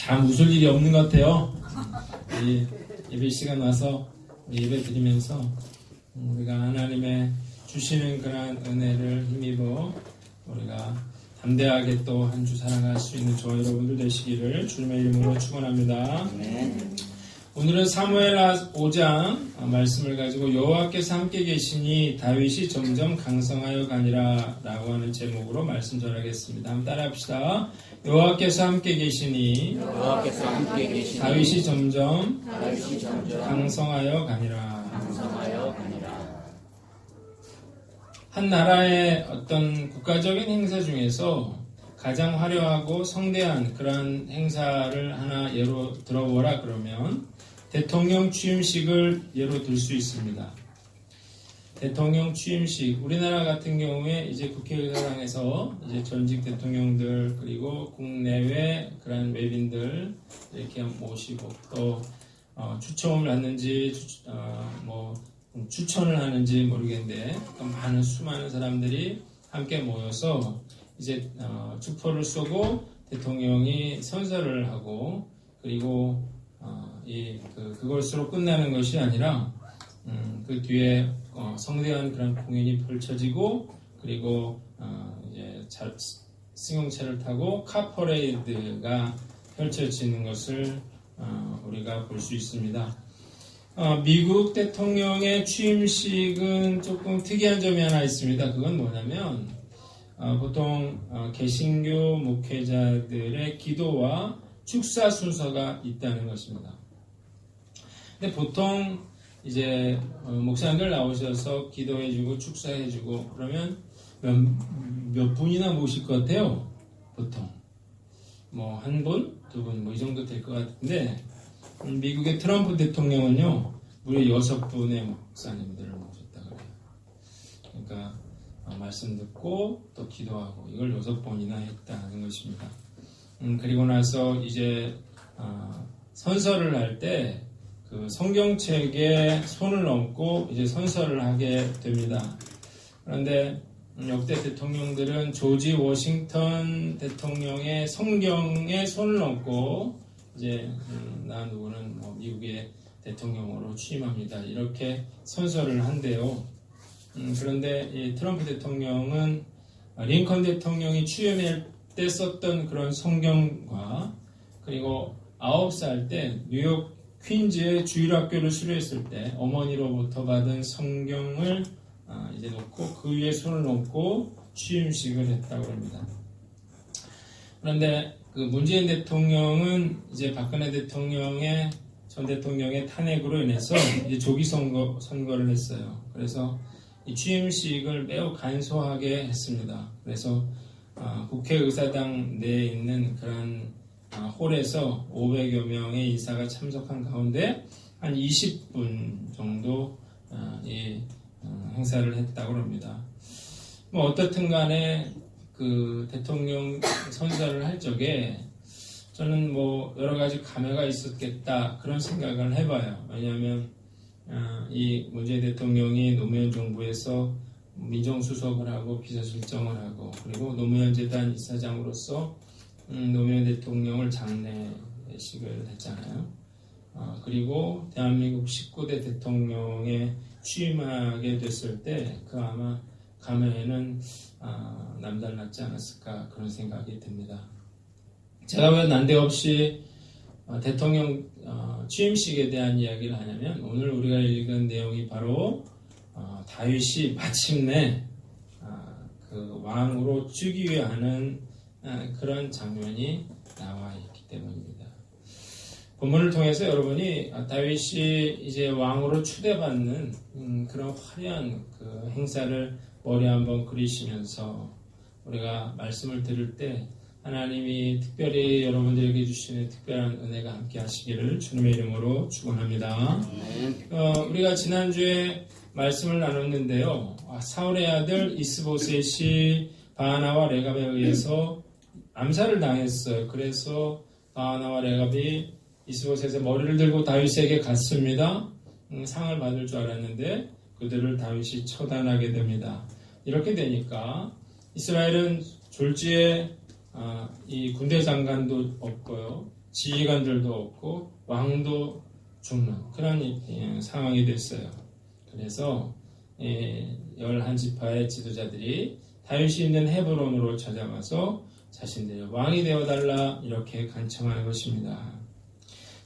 참 웃을 일이 없는 것 같아요. 이 예배 시간 와서 예배 드리면서 우리가 하나님의 주시는 그러한 은혜를 힘입어 우리가 담대하게 또 한 주 살아갈 수 있는 저와 여러분들 되시기를 주님의 이름으로 축원합니다. 오늘은 사무엘 5장 말씀을 가지고 여호와께서 함께 계시니 다윗이 점점 강성하여 가니라 라고 하는 제목으로 말씀 전하겠습니다. 한번 따라합시다. 여호와께서 함께 계시니 다윗이 점점 강성하여 가니라. 한 나라의 어떤 국가적인 행사 중에서 가장 화려하고 성대한 그러한 행사를 하나 예로 들어보라 그러면 대통령 취임식을 예로 들 수 있습니다. 대통령 취임식, 우리나라 같은 경우에 이제 국회의사당에서 이제 전직 대통령들 그리고 국내외 그런 외빈들 이렇게 모시고 또 추첨을 하는지 추천을 하는지 모르겠는데 많은 수많은 사람들이 함께 모여서 이제 축포를 쏘고 대통령이 선서를 하고 그리고 그것으로 끝나는 것이 아니라 그 뒤에 성대한 그런 공연이 펼쳐지고 그리고 이제 승용차를 타고 카퍼레이드가 펼쳐지는 것을 우리가 볼 수 있습니다. 미국 대통령의 취임식은 조금 특이한 점이 하나 있습니다. 그건 뭐냐면 보통 개신교 목회자들의 기도와 축사 순서가 있다는 것입니다. 근데 보통 이제 목사님들 나오셔서 기도해주고 축사해주고 그러면 몇 분이나 모실 것 같아요? 보통 한 분, 두 분 이 정도 될 것 같은데 미국의 트럼프 대통령은요 무려 6분의 목사님들을 모셨다 그래요. 그러니까 말씀 듣고 또 기도하고 이걸 6번이나 했다는 것입니다. 그리고 나서 이제 선서를 할 때 그 성경책에 손을 얹고 이제 선서를 하게 됩니다. 그런데 역대 대통령들은 조지 워싱턴 대통령의 성경에 손을 얹고 이제 나 누구는 미국의 대통령으로 취임합니다. 이렇게 선서를 한대요. 그런데 이 트럼프 대통령은 링컨 대통령이 취임할 때 썼던 그런 성경과 그리고 9살 때 뉴욕 퀸즈의 주일학교를 수료했을 때 어머니로부터 받은 성경을 이제 놓고 그 위에 손을 얹고 취임식을 했다고 합니다. 그런데 그 문재인 대통령은 이제 박근혜 전 대통령의 탄핵으로 인해서 이제 조기 선거를 했어요. 그래서 이 취임식을 매우 간소하게 했습니다. 그래서 국회의사당 내에 있는 그런 홀에서 500여 명의 인사가 참석한 가운데 한 20분 정도 이 행사를 했다고 합니다. 어떻든 간에 그 대통령 선서를 할 적에 저는 여러 가지 감회가 있었겠다 그런 생각을 해봐요. 왜냐하면 이 문재인 대통령이 노무현 정부에서 민정수석을 하고 비서실장을 하고 그리고 노무현 재단 이사장으로서 노무현 대통령을 장례식을 했잖아요. 그리고 대한민국 19대 대통령에 취임하게 됐을 때 그 아마 감회는 남달랐지 않았을까 그런 생각이 듭니다. 제가 왜 난데없이 대통령 취임식에 대한 이야기를 하냐면 오늘 우리가 읽은 내용이 바로 다윗이 마침내 그 왕으로 즉위하는 그런 장면이 나와 있기 때문입니다. 본문을 통해서 여러분이 다윗이 이제 왕으로 추대받는 그런 화려한 그 행사를 머리에 한번 그리시면서 우리가 말씀을 들을 때 하나님이 특별히 여러분들에게 주시는 특별한 은혜가 함께 하시기를 주님의 이름으로 축원합니다. 우리가 지난주에 말씀을 나눴는데요. 사울의 아들 이스보셋이 바하나와 레갑에 의해서 암살을 당했어요. 그래서 바하나와 레갑이 이스보셋의 머리를 들고 다윗에게 갔습니다. 상을 받을 줄 알았는데 그들을 다윗이 처단하게 됩니다. 이렇게 되니까 이스라엘은 졸지에 이 군대 장관도 없고요. 지휘관들도 없고 왕도 죽는 그런 상황이 됐어요. 그래서 11지파의 지도자들이 다윗이 있는 헤브론으로 찾아가서 자신들이 왕이 되어달라 이렇게 간청하는 것입니다.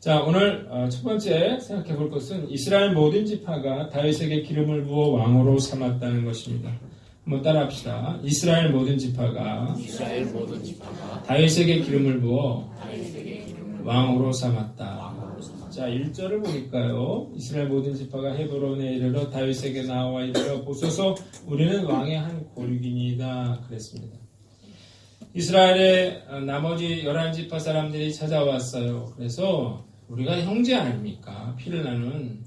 자, 오늘 첫 번째 생각해 볼 것은 이스라엘 모든 지파가 다윗에게 기름을 부어 왕으로 삼았다는 것입니다. 한번 따라합시다. 이스라엘 모든 지파가 다윗에게 기름을 부어 왕으로 삼았다. 자, 1절을 보니까요. 이스라엘 모든 지파가 헤브론에 이르러 다윗에게 나와 이르러 보소서 우리는 왕의 한 고륙이니이다 그랬습니다. 이스라엘의 나머지 11지파 사람들이 찾아왔어요. 그래서 우리가 형제 아닙니까? 피를 나눈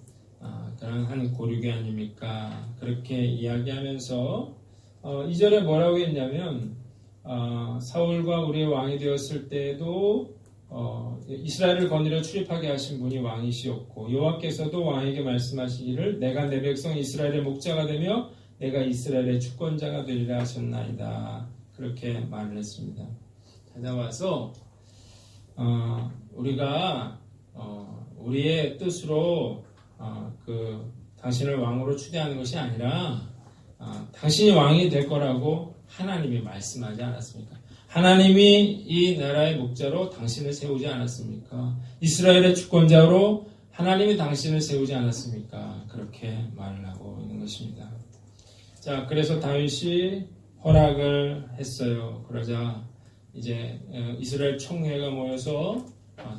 그런 한 고륙이 아닙니까? 그렇게 이야기하면서 2절에 뭐라고 했냐면 사울과 우리의 왕이 되었을 때에도 이스라엘을 거느려 출입하게 하신 분이 왕이시었고 여호와께서도 왕에게 말씀하시기를 내가 내 백성 이스라엘의 목자가 되며 내가 이스라엘의 주권자가 되리라 하셨나이다. 그렇게 말을 했습니다. 찾아와서 우리가 우리의 뜻으로 당신을 왕으로 추대하는 것이 아니라 당신이 왕이 될 거라고 하나님이 말씀하지 않았습니까? 하나님이 이 나라의 목자로 당신을 세우지 않았습니까? 이스라엘의 주권자로 하나님이 당신을 세우지 않았습니까? 그렇게 말을 하고 있는 것입니다. 자, 그래서 다윗이 허락을 했어요. 그러자 이제 이스라엘 총회가 모여서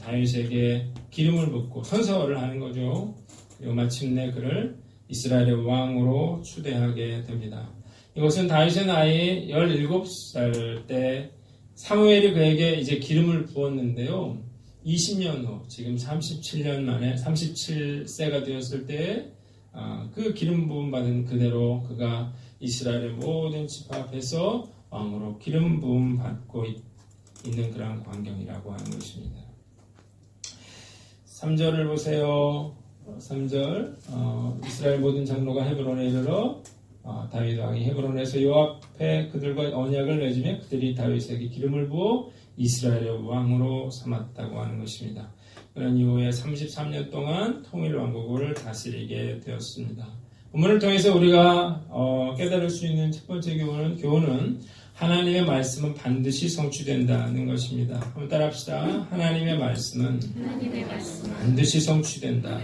다윗에게 기름을 붓고 선서를 하는 거죠. 그리고 마침내 그를 이스라엘의 왕으로 추대하게 됩니다. 이것은 다윗의 나이 17살 때 사무엘이 그에게 이제 기름을 부었는데요. 20년 후, 지금 37년 만에 37세가 되었을 때 그 기름 부음 받은 그대로 그가 이스라엘의 모든 지파 앞에서 왕으로 기름 부음 받고 있는 그런 광경이라고 하는 것입니다. 3절을 보세요. 3절 이스라엘 모든 장로가 헤브론에 이르러 다윗 왕이 헤브론에서 여호와 앞에 그들과 언약을 맺으며 그들이 다윗에게 기름을 부어 이스라엘의 왕으로 삼았다고 하는 것입니다. 그런 이후에 33년 동안 통일 왕국을 다스리게 되었습니다. 본문을 통해서 우리가 깨달을 수 있는 첫 번째 교훈은 하나님의 말씀은 반드시 성취된다는 것입니다. 한번 따라합시다. 하나님의 말씀은 반드시 성취된다.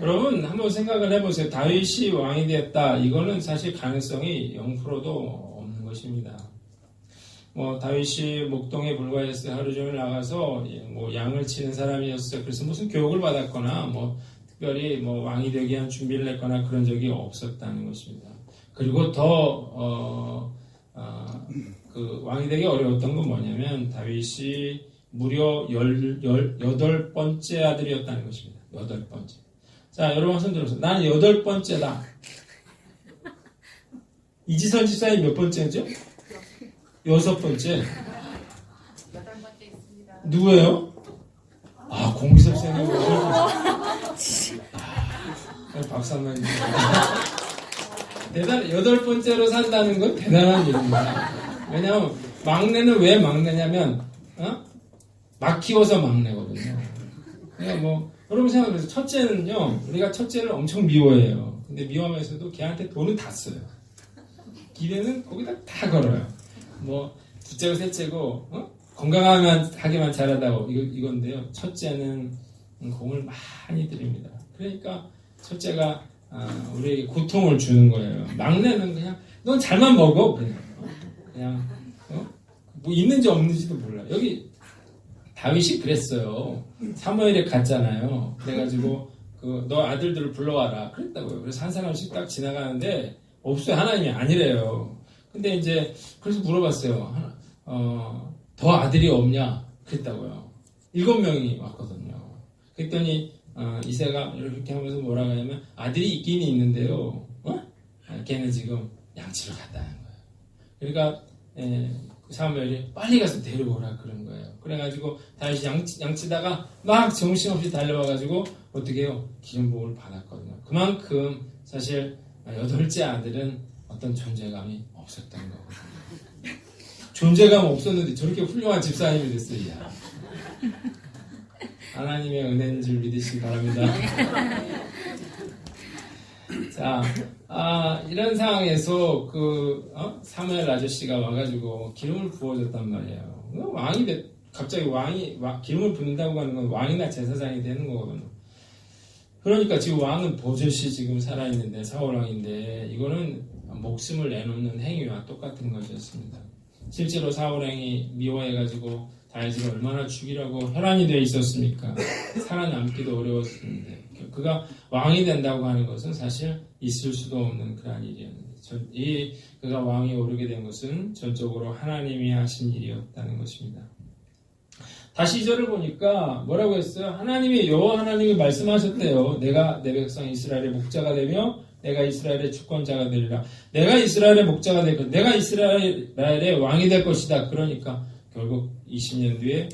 여러분 한번 생각을 해보세요. 다윗이 왕이 되었다. 이거는 사실 가능성이 0%도 없는 것입니다. 다윗이 목동에 불과했어요. 하루 종일 나가서 양을 치는 사람이었어요. 그래서 무슨 교육을 받았거나 특별히 왕이 되기 위한 준비를 했거나 그런 적이 없었다는 것입니다. 그리고 더 그 왕이 되기 어려웠던 건 뭐냐면 다윗이 무려 18번째 아들이었다는 것입니다. 8번째. 자, 여러분 손 들어보세요. 나는 8번째다. 이지선 집사님 몇 번째죠? 6번째. 8번째 있습니다. 누구예요? 공기섭 선생님. 박수 한번 해주세요. 8번째로 산다는 건 대단한 일입니다. 왜냐하면 막내는 왜 막내냐면 막 키워서 막내거든요. 그러니까 여러분 생각해보세요. 첫째는요, 우리가 첫째를 엄청 미워해요. 근데 미워하면서도 걔한테 돈은 다 써요. 기대는 거기다 다 걸어요. 둘째고 셋째고 건강하게만 자라다고 이건데요. 첫째는 공을 많이 들입니다. 그러니까 첫째가 우리에게 고통을 주는 거예요. 막내는 그냥 넌 잘만 먹어 그냥 있는지 없는지도 몰라. 여기 다윗이 그랬어요. 사무엘이 갔잖아요. 그래가지고 너 아들들을 불러와라 그랬다고요. 그래서 한 사람씩 딱 지나가는데 없어요. 하나님이 아니래요. 근데 이제 그래서 물어봤어요. 더 아들이 없냐 그랬다고요. 7명이 왔거든요. 그랬더니 이새가 이렇게 하면서 뭐라고 하냐면 아들이 있긴 있는데요. 걔는 지금 양치를 갔다는 거예요. 그러니까 사무엘이 빨리 가서 데려오라 그런 거예요. 그래가지고 다윗이 양치다가 막 정신없이 달려와가지고 어떻게 해요? 기름 부음을 받았거든요. 그만큼 사실 8째 아들은 어떤 존재감이 없었던 거거든요. 존재감 없었는데 저렇게 훌륭한 집사님이 됐어요. 하나님의 은혜인 줄 믿으시기 바랍니다. 자, 이런 상황에서 사무엘 아저씨가 와가지고 기름을 부어줬단 말이에요. 갑자기 기름을 붓는다고 하는 건 왕이나 제사장이 되는 거거든요. 그러니까 지금 왕은 버젓이 지금 살아있는데, 사울왕인데, 이거는 목숨을 내놓는 행위와 똑같은 것이었습니다. 실제로 사울왕이 미워해가지고 다윗을 얼마나 죽이라고 혈안이 되어 있었습니까? 살아남기도 어려웠는데, 그가 왕이 된다고 하는 것은 사실 있을 수도 없는 그러한 일이었는데, 그가 왕이 오르게 된 것은 전적으로 하나님이 하신 일이었다는 것입니다. 다시 2절을 보니까 뭐라고 했어요? 여호와 하나님이 말씀하셨대요. 내가 내 백성 이스라엘의 목자가 되며 내가 이스라엘의 주권자가 되리라. 내가 이스라엘의 목자가 될 것이다. 내가 이스라엘의 왕이 될 것이다. 그러니까 결국 20년 뒤에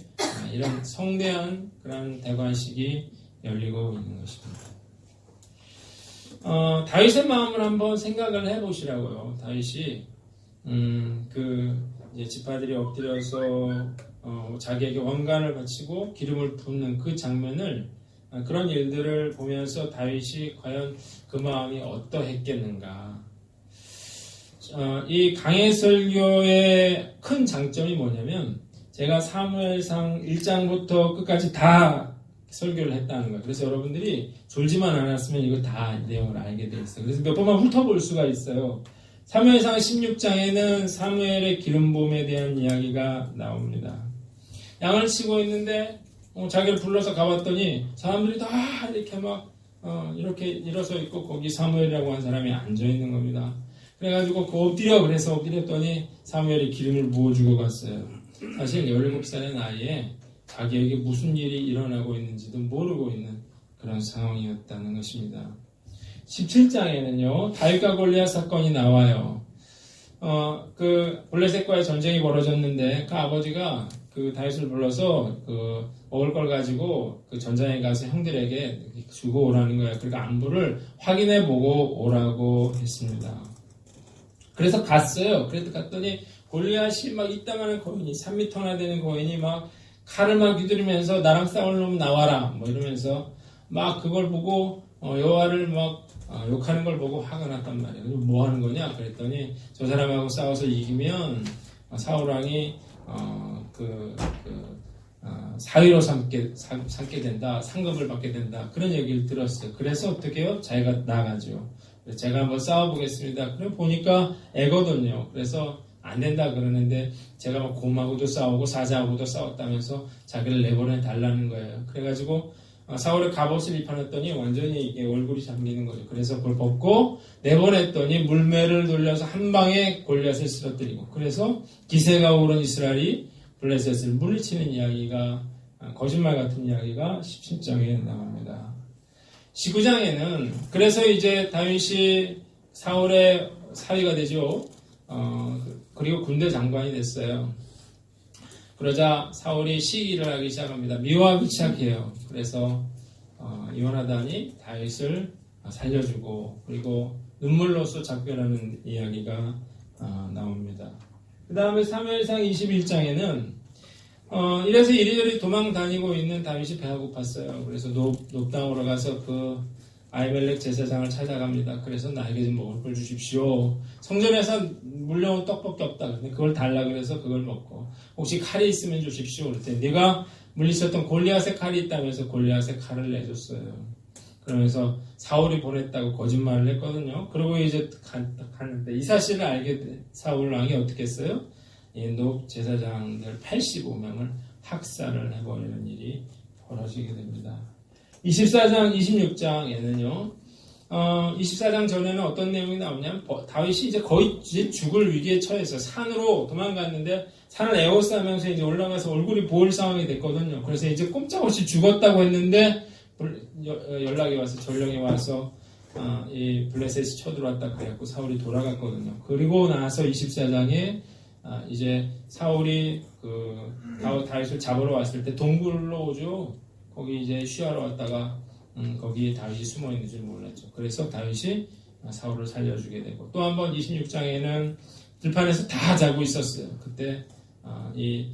이런 성대한 그런 대관식이 열리고 있는 것입니다. 다윗의 마음을 한번 생각을 해보시라고요. 다윗이 이제 지파들이 엎드려서 자기에게 원간을 바치고 기름을 붓는 그 장면을, 그런 일들을 보면서 다윗이 과연 그 마음이 어떠했겠는가. 이 강해 설교의 큰 장점이 뭐냐면 제가 사무엘상 1장부터 끝까지 다 설교를 했다는 거예요. 그래서 여러분들이 졸지만 않았으면 이거 다 내용을 알게 돼 있어요. 그래서 몇 번만 훑어볼 수가 있어요. 사무엘상 16장에는 사무엘의 기름부음에 대한 이야기가 나옵니다. 양을 치고 있는데 자기를 불러서 가봤더니 사람들이 다 이렇게 이렇게 일어서 있고 거기 사무엘이라고 한 사람이 앉아 있는 겁니다. 그래가지고 그래서 엎드렸더니 사무엘이 기름을 부어주고 갔어요. 사실 17살의 나이에 자기에게 무슨 일이 일어나고 있는지도 모르고 있는 그런 상황이었다는 것입니다. 17장에는요, 다윗과 골리앗 사건이 나와요. 블레셋과의 전쟁이 벌어졌는데, 그 아버지가 그 다윗을 불러서 먹을 걸 가지고 그 전장에 가서 형들에게 주고 오라는 거예요. 그러니까 안부를 확인해 보고 오라고 했습니다. 그래서 갔어요. 그래서 갔더니 골리앗이 이따만한 거인이 3m나 되는 거인이 칼을 휘두르면서 나랑 싸울 놈 나와라 이러면서 그걸 보고 여호와를 욕하는 걸 보고 화가 났단 말이에요. 뭐 하는 거냐? 그랬더니 저 사람하고 싸워서 이기면 사울왕이 사위로 삼게 된다, 상급을 받게 된다, 그런 얘기를 들었어요. 그래서 어떻게 해요? 자기가 나가죠. 제가 한번 싸워보겠습니다. 그래 보니까 애거든요. 그래서 안 된다 그러는데 제가 곰하고도 싸우고 사자하고도 싸웠다면서 자기를 내보내 달라는 거예요. 그래가지고 사울의 갑옷을 입혀놨더니 완전히 이게 얼굴이 잠기는 거죠. 그래서 그걸 벗고 내보냈더니 물매를 돌려서 한 방에 골리앗을 쓰러뜨리고, 그래서 기세가 오른 이스라엘이 블레셋을 물리치는 이야기가, 거짓말 같은 이야기가 17장에 나옵니다. 19장에는 그래서 이제 다윗이 사울의 사위가 되죠. 그리고 군대 장관이 됐어요. 그러자 사울이 시기를 하기 시작합니다. 미워하기 시작해요. 그래서 요나단이 다윗을 살려주고, 그리고 눈물로써 작별하는 이야기가 나옵니다. 그 다음에 사무엘상 21장에는 이래서 이리저리 도망 다니고 있는 다윗이 배가 고팠어요. 그래서 높당으로 가서 아히멜렉 제사장을 찾아갑니다. 그래서 나에게 좀 먹을 걸 주십시오. 성전에서 물려온 떡밖에 없다. 근데 그걸 달라 그래서 그걸 먹고, 혹시 칼이 있으면 주십시오. 그랬더니 네가 물리쳤던 골리앗의 칼이 있다면서 골리앗의 칼을 내줬어요. 그러면서 사울이 보냈다고 거짓말을 했거든요. 그리고 이제 갔는데 이 사실을 알게 된 사울 왕이 어떻게 했어요? 녹 제사장들 85명을 학살을 해버리는 일이 벌어지게 됩니다. 24장, 26장에는요, 24장 전에는 어떤 내용이 나오냐면, 다윗이 이제 거의 죽을 위기에 처해서 산으로 도망갔는데, 산을 에워싸면서 이제 올라가서 얼굴이 보일 상황이 됐거든요. 그래서 이제 꼼짝없이 죽었다고 했는데, 연락이 와서, 전령이 와서, 이 블레셋이 쳐들어왔다 그래갖고 사울이 돌아갔거든요. 그리고 나서 24장에, 이제 사울이 다윗을 잡으러 왔을 때 동굴로 오죠. 거기 이제 쉬하러 왔다가 거기에 다윗이 숨어 있는 줄 몰랐죠. 그래서 다윗이 사울을 살려주게 되고, 또 한 번 26장에는 들판에서 다 자고 있었어요. 그때 이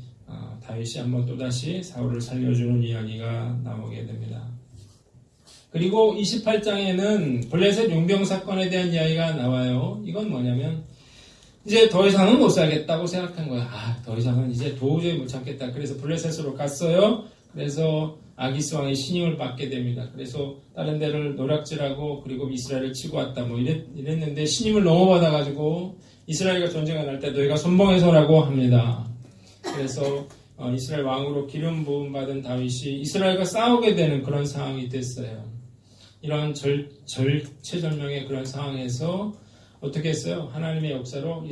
다윗이 한번 또다시 사울을 살려주는 이야기가 나오게 됩니다. 그리고 28장에는 블레셋 용병 사건에 대한 이야기가 나와요. 이건 뭐냐면 이제 더 이상은 못 살겠다고 생각한 거야. 더 이상은 이제 도저히 못 참겠다. 그래서 블레셋으로 갔어요. 그래서 아기스 왕의 신임을 받게 됩니다. 그래서 다른 데를 노략질하고 그리고 이스라엘을 치고 왔다. 이랬는데 신임을 너무 받아가지고 이스라엘과 전쟁을 할 때 너희가 선봉해서라고 합니다. 그래서 이스라엘 왕으로 기름 부음 받은 다윗이 이스라엘과 싸우게 되는 그런 상황이 됐어요. 이런 절체절명의 그런 상황에서 어떻게 했어요? 하나님의 역사로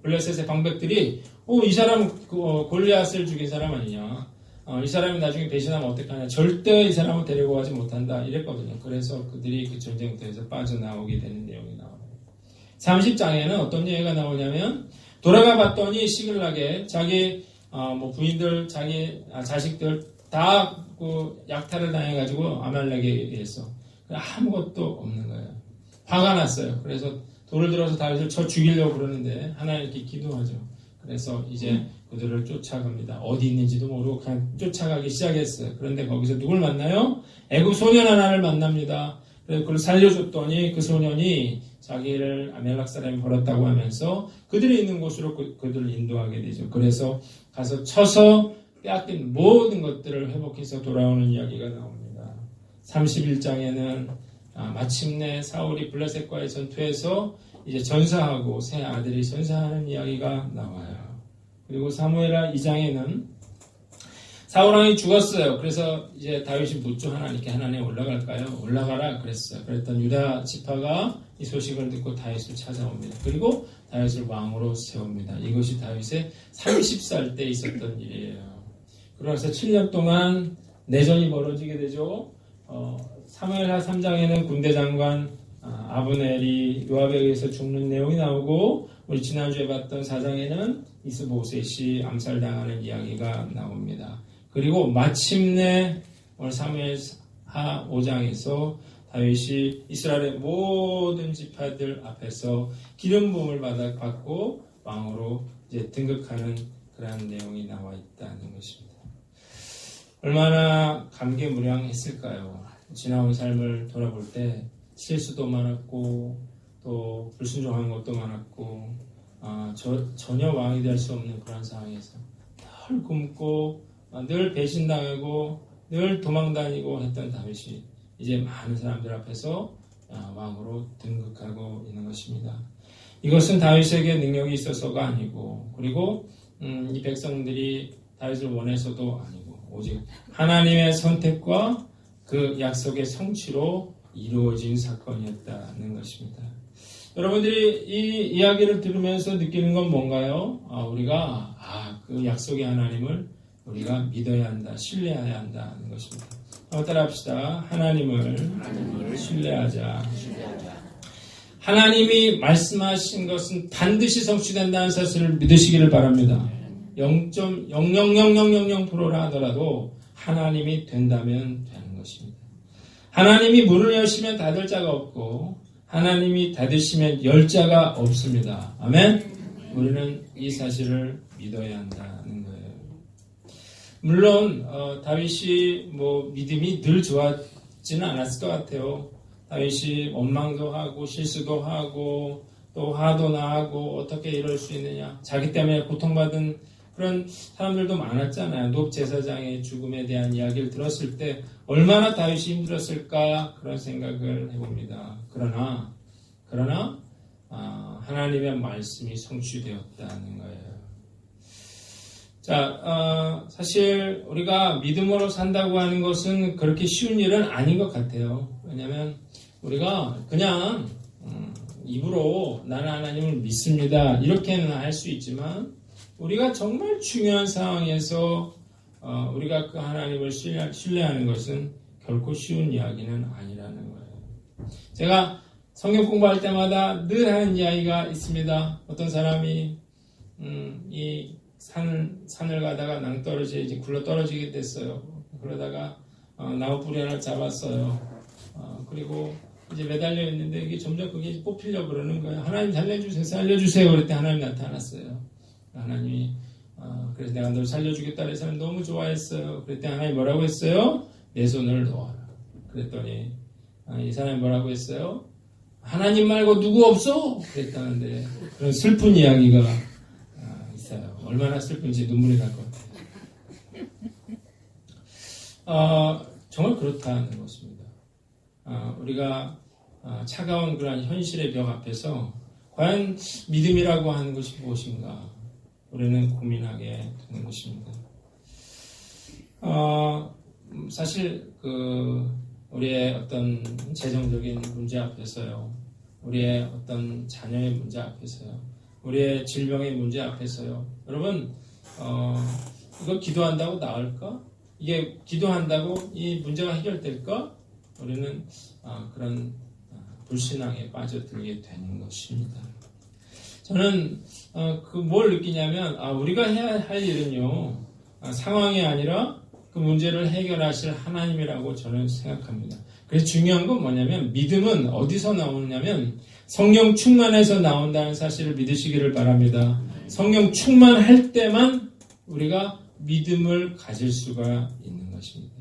블레셋의 방백들이 이 사람은 골리앗을 죽인 사람 아니냐? 이 사람이 나중에 배신하면 어떡하냐? 절대 이 사람을 데리고 가지 못한다. 이랬거든요. 그래서 그들이 그 전쟁터에서 빠져나오게 되는 내용이 나와요. 30장에는 어떤 얘기가 나오냐면 돌아가 봤더니 시글락에 자기 부인들, 자기 자식들 다 그 약탈을 당해가지고 아말렉에 의해서 아무것도 없는 거예요. 화가 났어요. 그래서 돌을 들어서 다윗을 쳐 죽이려고 그러는데 하나님께 기도하죠. 그래서 이제 그들을 쫓아갑니다. 어디 있는지도 모르고 그냥 쫓아가기 시작했어요. 그런데 거기서 누굴 만나요? 애굽 소년 하나를 만납니다. 그래서 그걸 살려줬더니 그 소년이 자기를 아멜렉 사람이 벌었다고 하면서 그들이 있는 곳으로 그들을 인도하게 되죠. 그래서 가서 쳐서 빼앗긴 모든 것들을 회복해서 돌아오는 이야기가 나옵니다. 31장에는 마침내 사울이 블레셋과의 전투에서 이제 전사하고 새 아들이 전사하는 이야기가 나와요. 그리고 사무엘하 2장에는 사울왕이 죽었어요. 그래서 이제 다윗이 묻죠. 하나님께 하나님 올라갈까요? 올라가라 그랬어요. 그랬더니 유다 지파가 이 소식을 듣고 다윗을 찾아옵니다. 그리고 다윗을 왕으로 세웁니다. 이것이 다윗의 30살 때 있었던 일이에요. 그러면서 7년 동안 내전이 벌어지게 되죠. 사무엘하 3장에는 군대 장관 아브넬이 요압에 의해서 죽는 내용이 나오고 우리 지난주에 봤던 4장에는 이스보셋이 암살당하는 이야기가 나옵니다. 그리고 마침내 오늘 사무엘하 5장에서 다윗이 이스라엘의 모든 지파들 앞에서 기름 부음을 받고 왕으로 이제 등극하는 그러한 내용이 나와 있다는 것입니다. 얼마나 감개무량했을까요? 지나온 삶을 돌아볼 때 실수도 많았고 또 불순종한 것도 많았고 전혀 왕이 될 수 없는 그런 상황에서 늘 굶고 늘 배신당하고 늘 도망다니고 했던 다윗이 이제 많은 사람들 앞에서 왕으로 등극하고 있는 것입니다. 이것은 다윗에게 능력이 있어서가 아니고 그리고 이 백성들이 다윗을 원해서도 아니고 오직 하나님의 선택과 그 약속의 성취로 이루어진 사건이었다는 것입니다. 여러분들이 이 이야기를 들으면서 느끼는 건 뭔가요? 우리가 그 약속의 하나님을 우리가 믿어야 한다, 신뢰해야 한다는 것입니다. 한번 따라합시다. 하나님을 신뢰하자. 하나님이 말씀하신 것은 반드시 성취된다는 사실을 믿으시기를 바랍니다. 0.00000%라 하더라도 하나님이 된다면 되는 것입니다. 하나님이 문을 여시면 닫을 자가 없고 하나님이 닫으시면 열 자가 없습니다. 아멘? 우리는 이 사실을 믿어야 한다는 거예요. 물론 다윗이 믿음이 늘 좋았지는 않았을 것 같아요. 다윗이 원망도 하고 실수도 하고 또 화도 나고 어떻게 이럴 수 있느냐. 자기 때문에 고통받은 그런 사람들도 많았잖아요. 높 제사장의 죽음에 대한 이야기를 들었을 때 얼마나 다윗이 힘들었을까 그런 생각을 해봅니다. 그러나 하나님의 말씀이 성취되었다는 거예요. 자, 사실 우리가 믿음으로 산다고 하는 것은 그렇게 쉬운 일은 아닌 것 같아요. 왜냐하면 우리가 그냥 입으로 나는 하나님을 믿습니다 이렇게는 할 수 있지만 우리가 정말 중요한 상황에서 우리가 그 하나님을 신뢰하는 것은 결코 쉬운 이야기는 아니라는 거예요. 제가 성경 공부할 때마다 늘 하는 이야기가 있습니다. 어떤 사람이 이 산을 가다가 낭떠러지에 굴러 떨어지게 됐어요. 그러다가 나무 뿌리 하나 잡았어요. 그리고 이제 매달려 있는데 이게 점점 그게 뽑히려고 그러는 거예요. 하나님 살려주세요. 그랬더니 하나님 나타났어요. 하나님이 그래서 내가 널 살려주겠다 그래서 너무 좋아했어요. 그랬더니 하나님 뭐라고 했어요? 내 손을 놓아라. 그랬더니 이 사람이 뭐라고 했어요? 하나님 말고 누구 없어? 그랬다는데 그런 슬픈 이야기가 있어요. 얼마나 슬픈지 눈물이 날 것 같아요. 정말 그렇다는 것입니다. 우리가 차가운 그런 현실의 벽 앞에서 과연 믿음이라고 하는 것이 무엇인가 우리는 고민하게 되는 것입니다. 사실 우리의 어떤 재정적인 문제 앞에서요, 우리의 어떤 자녀의 문제 앞에서요, 우리의 질병의 문제 앞에서요, 여러분 이거 기도한다고 나을까? 이게 기도한다고 이 문제가 해결될까? 우리는 그런 불신앙에 빠져들게 되는 것입니다. 저는 뭘 느끼냐면 우리가 해야 할 일은요, 상황이 아니라 그 문제를 해결하실 하나님이라고 저는 생각합니다. 그래서 중요한 건 뭐냐면 믿음은 어디서 나오느냐면 성령 충만해서 나온다는 사실을 믿으시기를 바랍니다. 성령 충만할 때만 우리가 믿음을 가질 수가 있는 것입니다.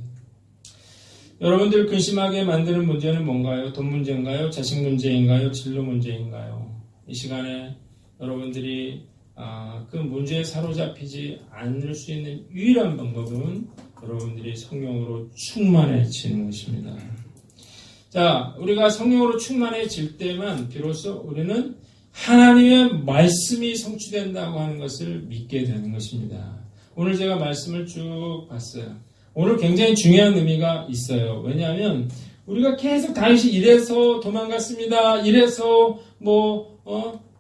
여러분들 근심하게 만드는 문제는 뭔가요? 돈 문제인가요? 자식 문제인가요? 진로 문제인가요? 이 시간에 여러분들이 그 문제에 사로잡히지 않을 수 있는 유일한 방법은 여러분들이 성령으로 충만해지는 것입니다. 자, 우리가 성령으로 충만해질 때만 비로소 우리는 하나님의 말씀이 성취된다고 하는 것을 믿게 되는 것입니다. 오늘 제가 말씀을 쭉 봤어요. 오늘 굉장히 중요한 의미가 있어요. 왜냐하면 우리가 계속 다윗이 이래서 도망갔습니다. 이래서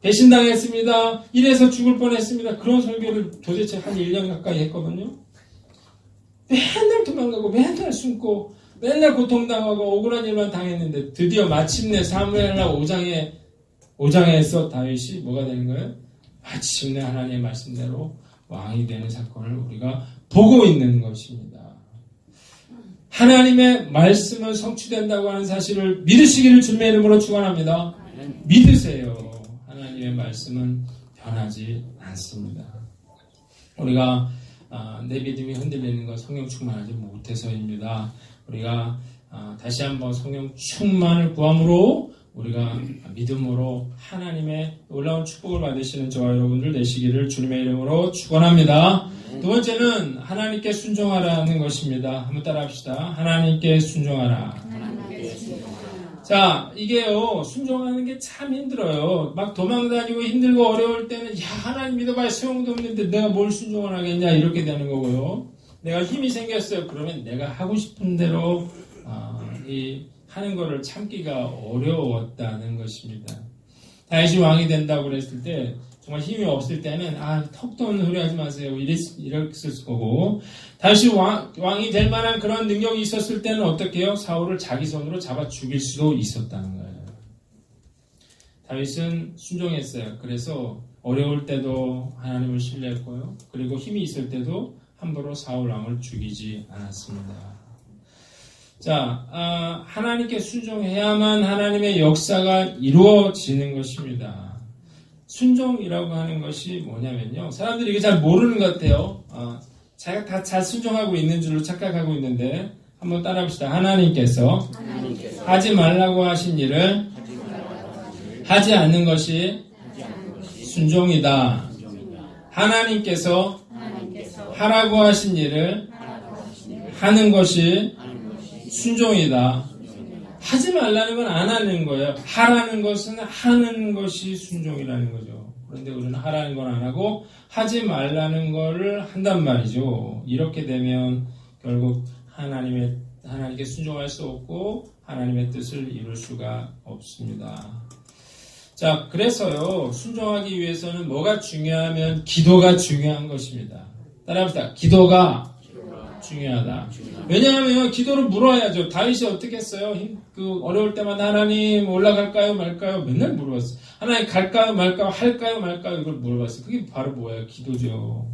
배신당했습니다. 이래서 죽을 뻔했습니다. 그런 설교를 도대체 한 1년 가까이 했거든요. 맨날 도망가고 맨날 숨고 맨날 고통당하고 억울한 일만 당했는데 드디어 마침내 사무엘하 5장에서 다윗이 뭐가 되는 거예요? 마침내 하나님의 말씀대로 왕이 되는 사건을 우리가 보고 있는 것입니다. 하나님의 말씀은 성취된다고 하는 사실을 믿으시기를 주님의 이름으로 축원합니다. 믿으세요. 하나님의 말씀은 변하지 않습니다. 우리가 내 믿음이 흔들리는 건 성령 충만하지 못해서입니다. 우리가 다시 한번 성령 충만을 구함으로 우리가 믿음으로 하나님의 놀라운 축복을 받으시는 저와 여러분들 되시기를 주님의 이름으로 축원합니다. 두 번째는 하나님께 순종하라는 것입니다. 한번 따라합시다. 하나님께 순종하라. 자, 이게요, 순종하는 게 참 힘들어요. 막 도망다니고 힘들고 어려울 때는, 하나님 믿어봐야 소용도 없는데 내가 뭘 순종을 하겠냐, 이렇게 되는 거고요. 내가 힘이 생겼어요. 그러면 내가 하고 싶은 대로, 하는 거를 참기가 어려웠다는 것입니다. 다윗이 왕이 된다고 그랬을 때, 정말 힘이 없을 때는, 턱도 없는 소리 하지 마세요. 이랬을 거고, 다윗이 왕이 될 만한 그런 능력이 있었을 때는 어떻게 해요? 사울을 자기 손으로 잡아 죽일 수도 있었다는 거예요. 다윗은 순종했어요. 그래서 어려울 때도 하나님을 신뢰했고요. 그리고 힘이 있을 때도 함부로 사울 왕을 죽이지 않았습니다. 자, 하나님께 순종해야만 하나님의 역사가 이루어지는 것입니다. 순종이라고 하는 것이 뭐냐면요. 사람들이 이게 잘 모르는 것 같아요. 자기가 다 잘 순종하고 있는 줄로 착각하고 있는데 한번 따라합시다. 하나님께서 하지 말라고 하신 일을 하지 않는 것이 순종이다. 하나님께서 하라고 하신 일을 하는 것이 순종이다. 하지 말라는 건 안 하는 거예요. 하라는 것은 하는 것이 순종이라는 거죠. 그런데 우리는 하라는 건 안 하고 하지 말라는 거를 한단 말이죠. 이렇게 되면 결국 하나님께 순종할 수 없고 하나님의 뜻을 이룰 수가 없습니다. 자, 그래서요, 순종하기 위해서는 뭐가 중요하면 기도가 중요한 것입니다. 따라합시다. 기도가 중요하다. 왜냐하면 기도를 물어야죠. 다윗이 어떻게 했어요? 어려울 때마다 하나님 올라갈까요 말까요? 맨날 물어봤어요. 하나님 갈까요 말까요? 할까요 말까요? 이걸 물어봤어요. 그게 바로 뭐예요? 기도죠.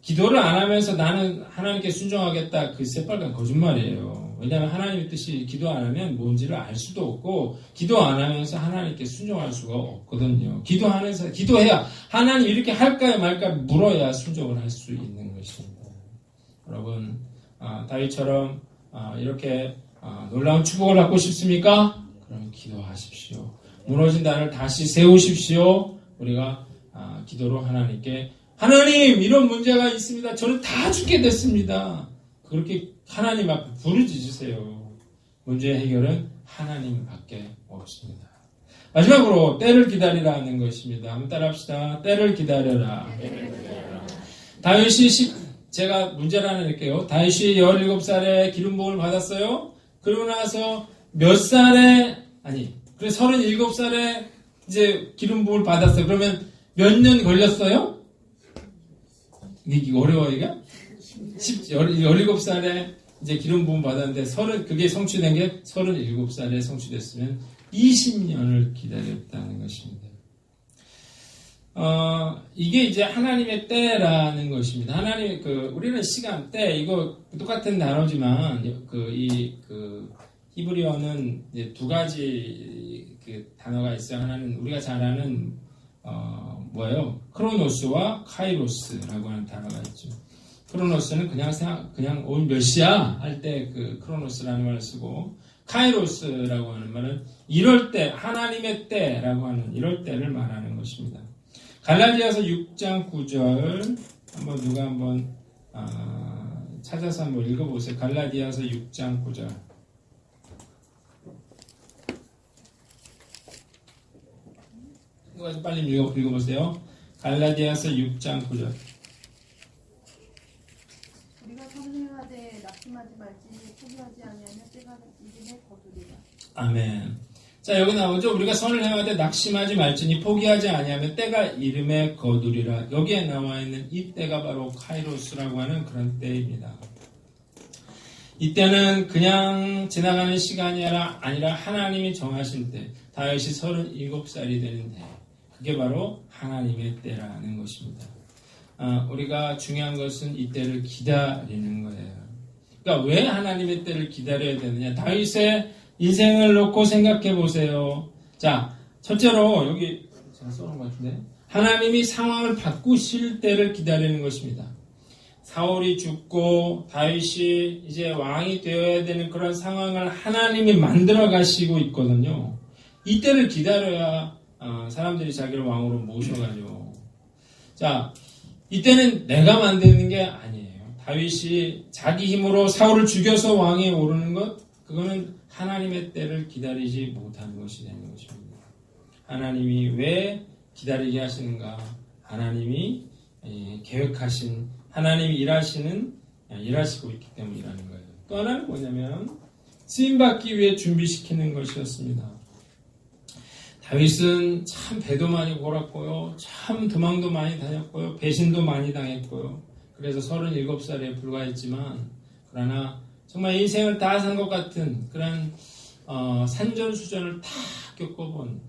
기도를 안 하면서 나는 하나님께 순종하겠다. 그 새빨간 거짓말이에요. 왜냐하면 하나님의 뜻이 기도 안 하면 뭔지를 알 수도 없고 기도 안 하면서 하나님께 순종할 수가 없거든요. 기도해야 하나님 이렇게 할까요 말까요 물어야 순종을 할 수 있는 것입니다. 여러분 다윗처럼 이렇게 놀라운 축복을 받고 싶습니까? 그럼 기도하십시오. 무너진 나를 다시 세우십시오. 우리가 기도로 하나님께 하나님 이런 문제가 있습니다. 저는 다 죽게 됐습니다. 그렇게 하나님 앞에 부르짖으세요. 문제 해결은 하나님밖에 없습니다. 마지막으로 때를 기다리라는 것입니다. 한번 따라합시다. 때를 기다려라. 다윗이 제가 문제를 하나 낼게요. 다윗이 17살에 기름 부음을 받았어요. 그러고 나서 몇 살에 그래 37살에 이제 기름 부음을 받았어요. 그러면 몇 년 걸렸어요? 이게 어려워 이게? 17살에 이제 기름 부음 받았는데 그게 성취된 게 37살에 성취됐으면 20년을 기다렸다는 것입니다. 이게 이제 하나님의 때라는 것입니다. 우리는 시간, 때, 이거 똑같은 단어지만, 히브리어는 이제 두 가지 단어가 있어요. 하나는 우리가 잘 아는, 뭐예요? 크로노스와 카이로스라고 하는 단어가 있죠. 크로노스는 그냥 오늘 몇 시야? 할 때 크로노스라는 말을 쓰고, 카이로스라고 하는 말은 이럴 때, 하나님의 때라고 하는 이럴 때를 말하는 것입니다. 갈라디아서 6장 9절 누가 한번 찾아서 한번 읽어보세요. 갈라디아서 6장 9절. 누가 빨리 읽어보세요. 갈라디아서 6장 9절. 우리가 선행하되 낙심하지 말지 포기하지 아니하면 때가 이름에 거두리라. 아멘. 자, 여기 나오죠. 우리가 선을 행하되 낙심하지 말지니 포기하지 아니하면 때가 이름에 거두리라. 여기에 나와 있는 이 때가 바로 카이로스라고 하는 그런 때입니다. 이때는 그냥 지나가는 시간이 아니라 하나님이 정하신 때, 다윗이 37살이 되는 때, 그게 바로 하나님의 때라는 것입니다. 우리가 중요한 것은 이 때를 기다리는 거예요. 그러니까 왜 하나님의 때를 기다려야 되느냐? 다윗의 인생을 놓고 생각해 보세요. 자, 첫째로 여기 제가 써놓은 것 같은데 하나님이 상황을 바꾸실 때를 기다리는 것입니다. 사울이 죽고 다윗이 이제 왕이 되어야 되는 그런 상황을 하나님이 만들어 가시고 있거든요. 이때를 기다려야 사람들이 자기를 왕으로 모셔가죠. 자, 이때는 내가 만드는 게 아니에요. 다윗이 자기 힘으로 사울을 죽여서 왕에 오르는 것, 그거는 하나님의 때를 기다리지 못하는 것이 되는 것입니다. 하나님이 왜 기다리게 하시는가? 하나님이 계획하신, 하나님이 일하시고 있기 때문이라는 거예요. 또 하나는 뭐냐면 쓰임받기 위해 준비시키는 것이었습니다. 다윗은 참 배도 많이 골았고요. 참 도망도 많이 다녔고요. 배신도 많이 당했고요. 그래서 37살에 불과했지만 그러나 정말 인생을 다 산 것 같은 그런 산전수전을 다 겪어본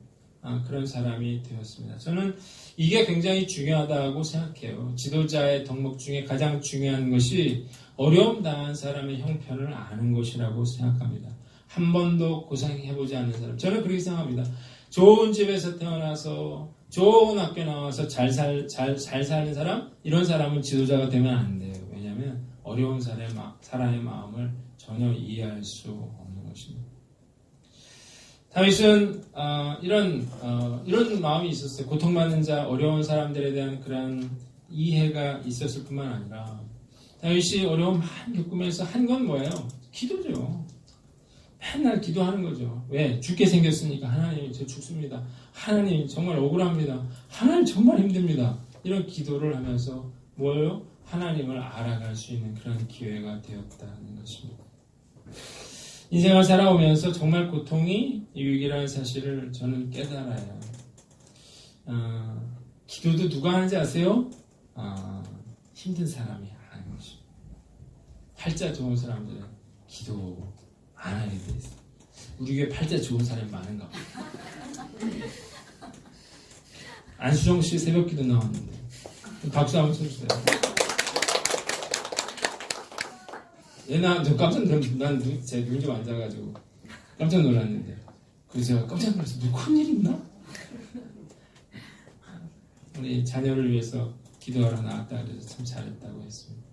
그런 사람이 되었습니다. 저는 이게 굉장히 중요하다고 생각해요. 지도자의 덕목 중에 가장 중요한 것이 어려움 당한 사람의 형편을 아는 것이라고 생각합니다. 한 번도 고생해보지 않는 사람. 저는 그렇게 생각합니다. 좋은 집에서 태어나서 좋은 학교 나와서 잘 사는 사람, 이런 사람은 지도자가 되면 안 돼요. 왜냐하면 어려운 사람의 마음을 전혀 이해할 수 없는 것입니다. 다윗은 이런 마음이 있었어요. 고통받는 자, 어려운 사람들에 대한 그런 이해가 있었을 뿐만 아니라 다윗이 어려움 많이 겪으면서 한 건 뭐예요? 기도죠. 맨날 기도하는 거죠. 왜? 죽게 생겼으니까 하나님 저 죽습니다. 하나님 정말 억울합니다. 하나님 정말 힘듭니다. 이런 기도를 하면서 뭐예요? 하나님을 알아갈 수 있는 그런 기회가 되었다는 것입니다. 인생을 살아오면서 정말 고통이 유익이라는 사실을 저는 깨달아요. 기도도 누가 하는지 아세요? 힘든 사람이 하는 것입니다. 팔자 좋은 사람들은 기도 안 하게 돼 있어요. 우리 교회 팔자 좋은 사람이 많은가 봐요. 안수정 씨 새벽기도 나왔는데 박수 한번 쳐주세요. 저 깜짝 제 눈이 좀 앉아가지고 깜짝 놀랐는데. 그래서 제가 깜짝 놀라서 너 큰일 있나? 우리 자녀를 위해서 기도하러 나왔다 그래서 참 잘했다고 했습니다.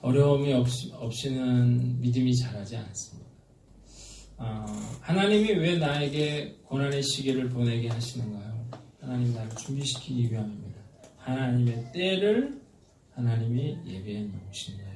어려움이 없이는 믿음이 자라지 않습니다. 하나님이 왜 나에게 고난의 시기를 보내게 하시는가요? 하나님 나를 준비시키기 위함입니다. 하나님의 때를 하나님이 예비해 놓으신 거예요.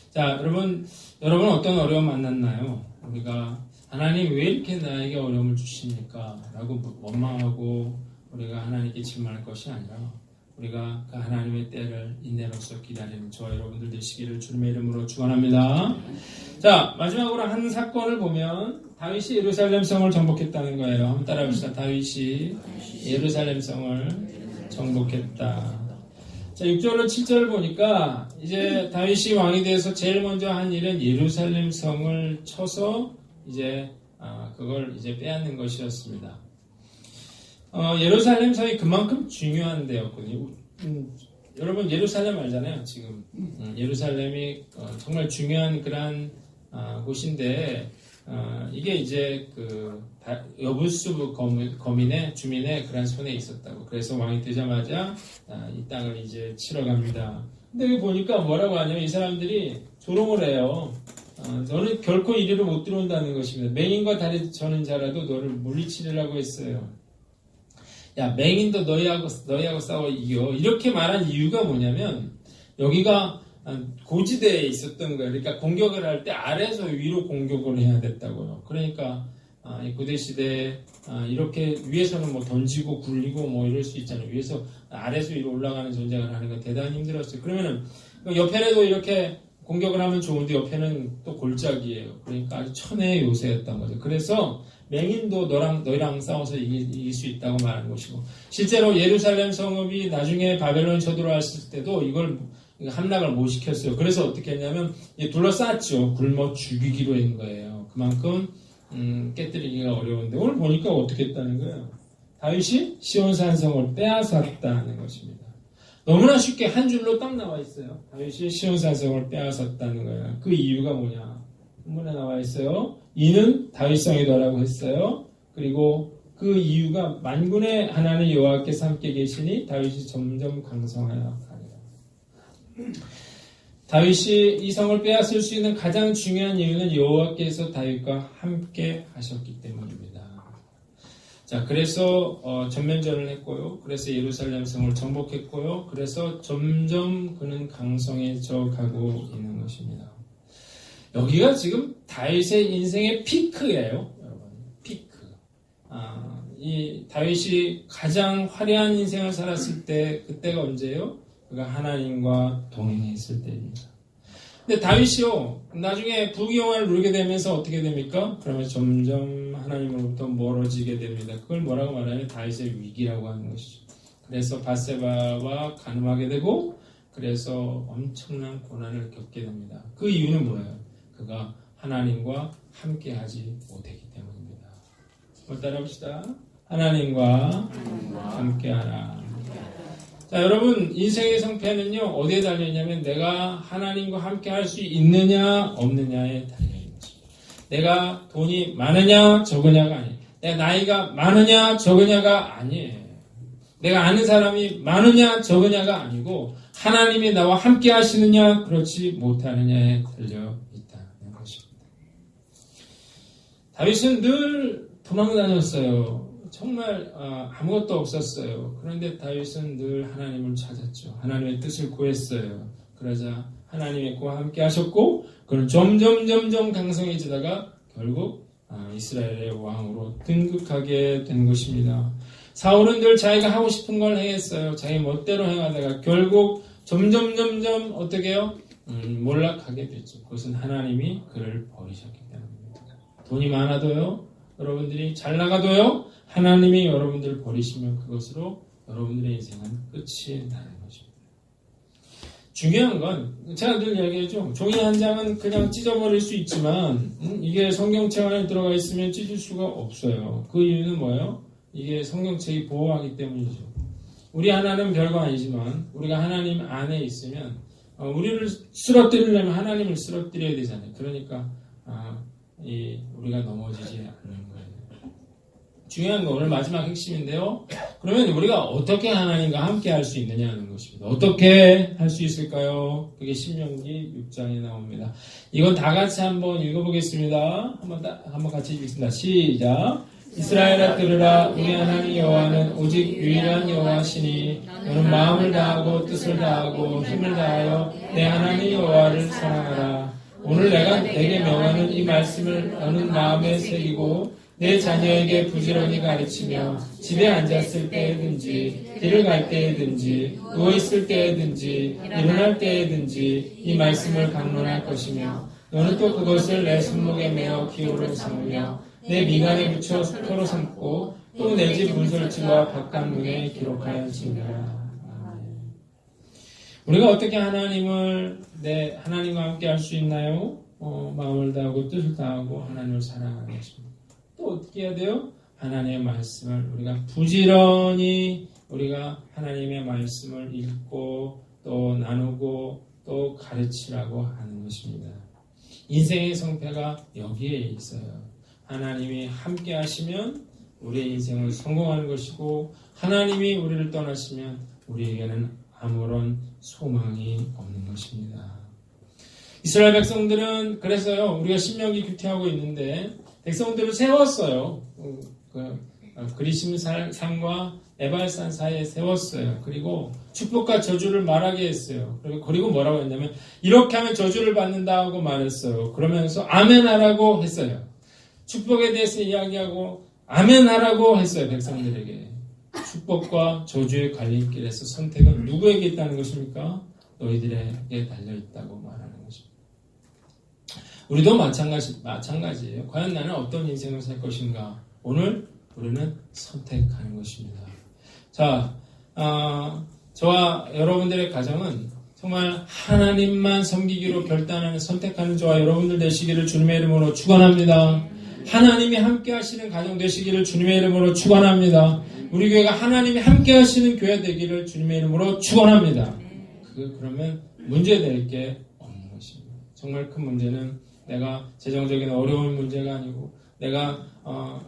자, 여러분 어떤 어려움 만났나요? 우리가 하나님 왜 이렇게 나에게 어려움을 주십니까? 라고 원망하고 우리가 하나님께 질문할 것이 아니라 우리가 그 하나님의 때를 인내로서 기다리는 저와 여러분들 되시기를 주님의 이름으로 축원합니다. 자, 마지막으로 한 사건을 보면 다윗이 예루살렘 성을 정복했다는 거예요. 한번 따라합시다. 다윗이 예루살렘 성을 정복했다. 자, 6절로 7절을 보니까 이제 다윗이 왕이 돼서 제일 먼저 한 일은 예루살렘 성을 쳐서 이제 그걸 이제 빼앗는 것이었습니다. 예루살렘 성이 그만큼 중요한 데였거든요. 여러분 예루살렘 알잖아요. 지금 예루살렘이 정말 중요한 그런 곳인데 이게 이제 그 여부수 거민의 주민의 그런 손에 있었다고. 그래서 왕이 되자마자 이 땅을 이제 치러 갑니다. 근데 여기 보니까 뭐라고 하냐면 이 사람들이 조롱을 해요. 너는 결코 이리로 못 들어온다는 것입니다. 맹인과 다리 저는 자라도 너를 물리치리라고 했어요. 야, 맹인도 너희하고 싸워 이겨. 이렇게 말한 이유가 뭐냐면 여기가 고지대에 있었던 거예요. 그러니까 공격을 할 때 아래에서 위로 공격을 해야 됐다고요. 그러니까 이 구대 시대에 이렇게 위에서는 뭐 던지고 굴리고 뭐 이럴 수 있잖아요. 위에서 아래에서 위로 올라가는 전쟁을 하는 건 대단히 힘들었어요. 그러면은 옆에도 이렇게 공격을 하면 좋은데 옆에는 또 골짜기예요. 그러니까 아주 천혜의 요새였던 거죠. 그래서 맹인도 너희랑 싸워서 이길 수 있다고 말하는 것이고, 실제로 예루살렘 성읍이 나중에 바벨론 쳐들어왔을 때도 이걸 함락을 못 시켰어요. 그래서 어떻게 했냐면 둘러쌌죠. 굶어 죽이기로 한 거예요. 그만큼 깨뜨리기가 어려운데 오늘 보니까 어떻게 했다는 거예요? 다윗이 시온산성을 빼앗았다는 것입니다. 너무나 쉽게 한 줄로 딱 나와 있어요. 다윗이 시온산성을 빼앗았다는 거예요. 그 이유가 뭐냐? 본문에 나와 있어요. 이는 다윗성이다라고 했어요. 그리고 그 이유가 만군의 하나님 여호와께서 함께 계시니 다윗이 점점 강성하여 가니라. 다윗이 이 성을 빼앗을 수 있는 가장 중요한 이유는 여호와께서 다윗과 함께 하셨기 때문입니다. 자, 그래서 전면전을 했고요. 그래서 예루살렘 성을 정복했고요. 그래서 점점 그는 강성해져 가고 있는 것입니다. 여기가 지금 다윗의 인생의 피크예요, 여러분. 피크. 이 다윗이 가장 화려한 인생을 살았을 때, 그때가 언제예요? 그가 하나님과 동행했을 때입니다. 근데 다윗이요, 나중에 부귀영화를 누리게 되면서 어떻게 됩니까? 그러면 점점 하나님으로부터 멀어지게 됩니다. 그걸 뭐라고 말하냐면 다윗의 위기라고 하는 것이죠. 그래서 밧세바와 간음하게 되고, 그래서 엄청난 고난을 겪게 됩니다. 그 이유는 뭐예요? 그가 하나님과 함께하지 못했기 때문입니다. 한번 따라합시다. 하나님과 함께하라. 자, 여러분, 인생의 성패는요, 어디에 달려있냐면 내가 하나님과 함께할 수 있느냐 없느냐에 달려있는 것입니다. 내가 돈이 많으냐 적으냐가 아니에요. 내가 나이가 많으냐 적으냐가 아니에요. 내가 아는 사람이 많으냐 적으냐가 아니고 하나님이 나와 함께 하시느냐 그렇지 못하느냐에 달려 있다는 것입니다. 다윗은 늘 도망다녔어요. 정말 아무것도 없었어요. 그런데 다윗은 늘 하나님을 찾았죠. 하나님의 뜻을 구했어요. 그러자 하나님이 그와 함께 하셨고 그는 점점 강성해지다가 결국 이스라엘의 왕으로 등극하게 된 것입니다. 사울은 늘 자기가 하고 싶은 걸 행했어요. 자기 멋대로 행하다가 결국 점점 어떻게 해요? 몰락하게 됐죠. 그것은 하나님이 그를 버리셨기 때문입니다. 돈이 많아도요, 여러분들이 잘 나가도요, 하나님이 여러분들을 버리시면 그것으로 여러분들의 인생은 끝이 나는 것입니다. 중요한 건 제가 늘 얘기하죠. 종이 한 장은 그냥 찢어버릴 수 있지만 이게 성경책 안에 들어가 있으면 찢을 수가 없어요. 그 이유는 뭐예요? 이게 성경책이 보호하기 때문이죠. 우리 하나는 별거 아니지만 우리가 하나님 안에 있으면 우리를 쓰러뜨리려면 하나님을 쓰러뜨려야 되잖아요. 그러니까 우리가 넘어지지 않는 거예요. 중요한 거 오늘 마지막 핵심인데요. 그러면 우리가 어떻게 하나님과 함께 할 수 있느냐는 것입니다. 어떻게 할 수 있을까요? 그게 신명기 6장에 나옵니다. 이건 다 같이 한번 읽어보겠습니다. 한번 같이 읽겠습니다. 시작. 이스라엘아 들으라. 우리 하나님 여호와는 오직 유일한 여호와시니 너는 마음을 다하고 뜻을 다하고 힘을 다하여 내 하나님 여호와를 사랑하라. 오늘 내가 내게 명하는 이 말씀을 너는 마음에 새기고 내 자녀에게 부지런히 가르치며 집에 앉았을 때에든지 길을 갈 때에든지 누워있을 때에든지 일어날 때에든지 이 말씀을 강론할 것이며 너는 또 그것을 내 손목에 메어 기호로 삼으며 내 미간에 붙여 수표로 삼고 또 내 집 문설주와 바깥문에 기록하여 지으라. 우리가 어떻게 하나님과 함께 할 수 있나요? 마음을 다하고 뜻을 다하고 하나님을 사랑하는 것입니다. 또 어떻게 해야 돼요? 하나님의 말씀을 우리가 부지런히 우리가 하나님의 말씀을 읽고 또 나누고 또 가르치라고 하는 것입니다. 인생의 성패가 여기에 있어요. 하나님이 함께 하시면 우리의 인생은 성공하는 것이고 하나님이 우리를 떠나시면 우리에게는 아무런 소망이 없는 것입니다. 이스라엘 백성들은 그래서요. 우리가 신명기 규태하고 있는데 백성들을 세웠어요. 그리심 산과 에발산 사이에 세웠어요. 그리고 축복과 저주를 말하게 했어요. 그리고 뭐라고 했냐면 이렇게 하면 저주를 받는다고 말했어요. 그러면서 아멘하라고 했어요. 축복에 대해서 이야기하고 아멘하라고 했어요. 백성들에게. 축복과 저주의 갈림길에서 선택은 누구에게 있다는 것입니까? 너희들에게 달려있다고 말하는 것입니다. 우리도 마찬가지예요. 과연 나는 어떤 인생을 살 것인가? 오늘 우리는 선택하는 것입니다. 자, 저와 여러분들의 가정은 정말 하나님만 섬기기로 결단하는 선택하는 저와 여러분들 되시기를 주님의 이름으로 축원합니다. 하나님이 함께 하시는 가정 되시기를 주님의 이름으로 축원합니다. 우리 교회가 하나님이 함께 하시는 교회 되기를 주님의 이름으로 축원합니다. 그러면 문제될 게 없는 것입니다. 정말 큰 문제는 내가 재정적인 어려운 문제가 아니고 내가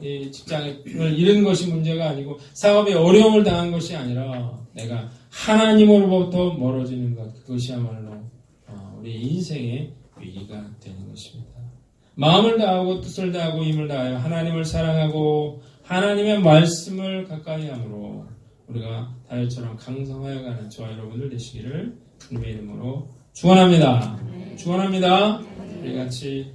이 직장을 잃은 것이 문제가 아니고 사업에 어려움을 당한 것이 아니라 내가 하나님으로부터 멀어지는 것, 그것이야말로 우리 인생의 위기가 되는 것입니다. 마음을 다하고 뜻을 다하고 힘을 다하여 하나님을 사랑하고 하나님의 말씀을 가까이 함으로 우리가 다윗처럼 강성하여 가는 저와 여러분들 되시기를 주님의 이름으로 축원합니다. 축원합니다. 우리 같이